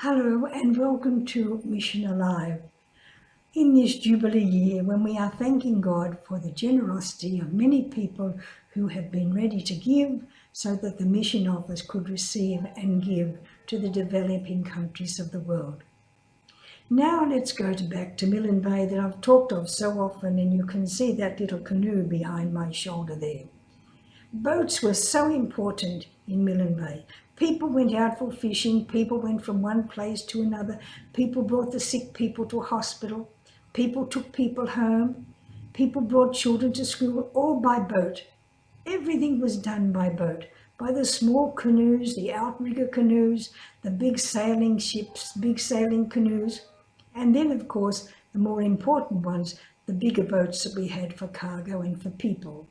Hello and welcome to Mission Alive. In this Jubilee year, when we are thanking God for the generosity of many people who have been ready to give so that the mission office could receive and give to the developing countries of the world. Now let's go back to Millen Bay that I've talked of so often, and you can see that little canoe behind my shoulder there. Boats were so important in Millen Bay. People went out for fishing, people went from one place to another, people brought the sick people to hospital, people took people home, people brought children to school, all by boat. Everything was done by boat, by the small canoes, the outrigger canoes, the big sailing ships, big sailing canoes, and then of course the more important ones, the bigger boats that we had for cargo and for people.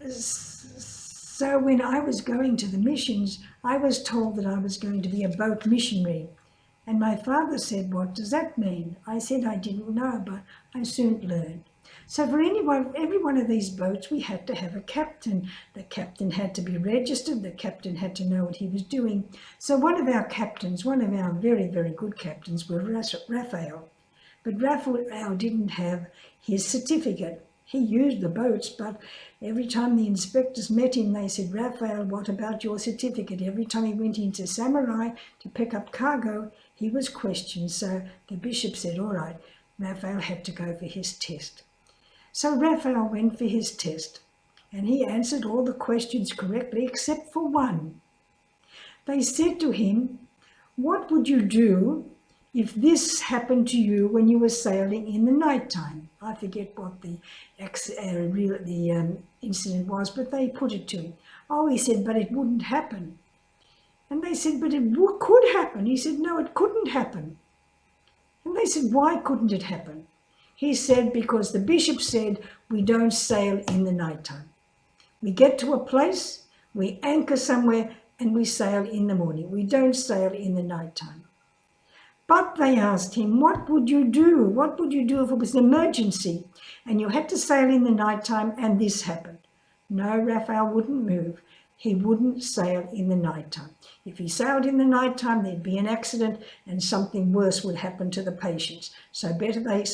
So when I was going to the missions, I was told that I was going to be a boat missionary. And my father said, "What does that mean?" I said I didn't know, but I soon learned. So for every one of these boats, we had to have a captain. The captain had to be registered. The captain had to know what he was doing. So one of our captains, one of our very, very good captains, was Raphael. But Raphael didn't have his certificate. He used the boats, but every time the inspectors met him, they said, "Raphael, what about your certificate?" Every time he went into Samurai to pick up cargo, he was questioned. So the bishop said, all right, Raphael had to go for his test. So Raphael went for his test, and he answered all the questions correctly except for one. They said to him, "What would you do if this happened to you when you were sailing in the nighttime?" I forget what the incident was, but they put it to him. Oh, he said, "But it wouldn't happen." And they said, "But it could happen." He said, "No, it couldn't happen." And they said, "Why couldn't it happen?" He said, "Because the bishop said we don't sail in the nighttime. We get to a place, we anchor somewhere, and we sail in the morning. We don't sail in the nighttime." But they asked him, "What would you do? What would you do if it was an emergency and you had to sail in the nighttime and this happened?" No, Raphael wouldn't move. He wouldn't sail in the nighttime. If he sailed in the nighttime, there'd be an accident and something worse would happen to the patients. So better they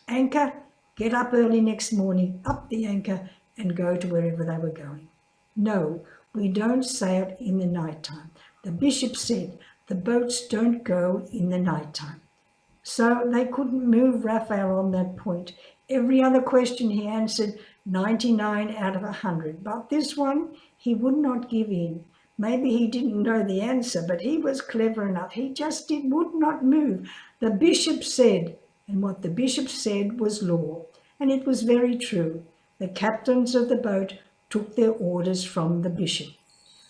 anchor, get up early next morning, up the anchor, and go to wherever they were going. No, we don't sail in the nighttime. The bishop said, the boats don't go in the nighttime. So they couldn't move Raphael on that point. Every other question he answered 99 out of 100. But this one, he would not give in. Maybe he didn't know the answer, but he was clever enough. He just would not move. The bishop said, and what the bishop said was law. And it was very true. The captains of the boat took their orders from the bishop.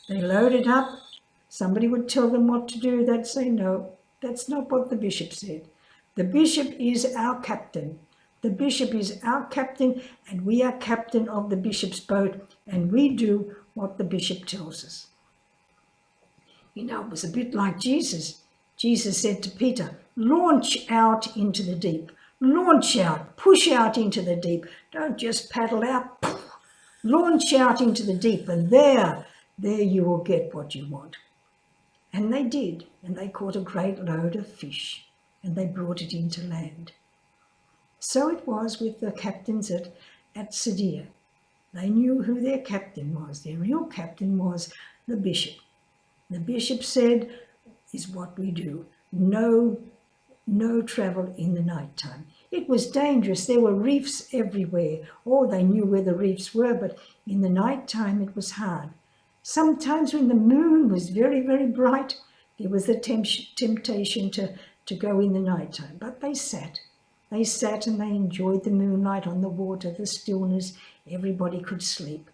They loaded up. Somebody would tell them what to do. They'd say, "No, that's not what the bishop said. The bishop is our captain. The bishop is our captain, and we are captain of the bishop's boat, and we do what the bishop tells us." You know, it was a bit like Jesus. Jesus said to Peter, "Launch out into the deep. Launch out, push out into the deep. Don't just paddle out. Launch out into the deep, and there you will get what you want." And they did, and they caught a great load of fish, and they brought it into land. So it was with the captains at Sadia. They knew who their captain was. Their real captain was the bishop. The bishop said, is what we do. No travel in the nighttime. It was dangerous. There were reefs everywhere. Oh, they knew where the reefs were, but in the nighttime it was hard. Sometimes when the moon was very, very bright, there was the temptation to go in the nighttime. But they sat and they enjoyed the moonlight on the water, the stillness. Everybody could sleep.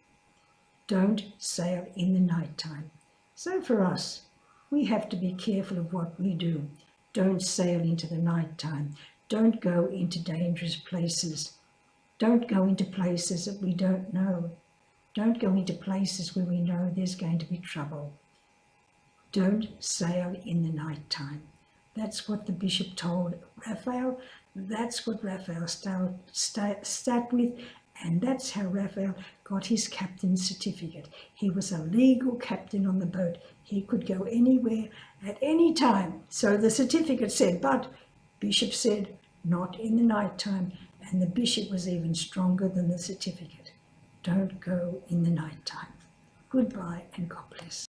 Don't sail in the nighttime. So for us, we have to be careful of what we do. Don't sail into the nighttime. Don't go into dangerous places. Don't go into places that we don't know. Don't go into places where we know there's going to be trouble. Don't sail in the nighttime. That's what the bishop told Raphael. That's what Raphael sat with, And that's how Raphael got his captain's certificate. He was a legal captain on the boat. He could go anywhere at any time. So the certificate said, but Bishop said, not in the night time. And the bishop was even stronger than the certificate. Don't go in the night time. Goodbye and God bless.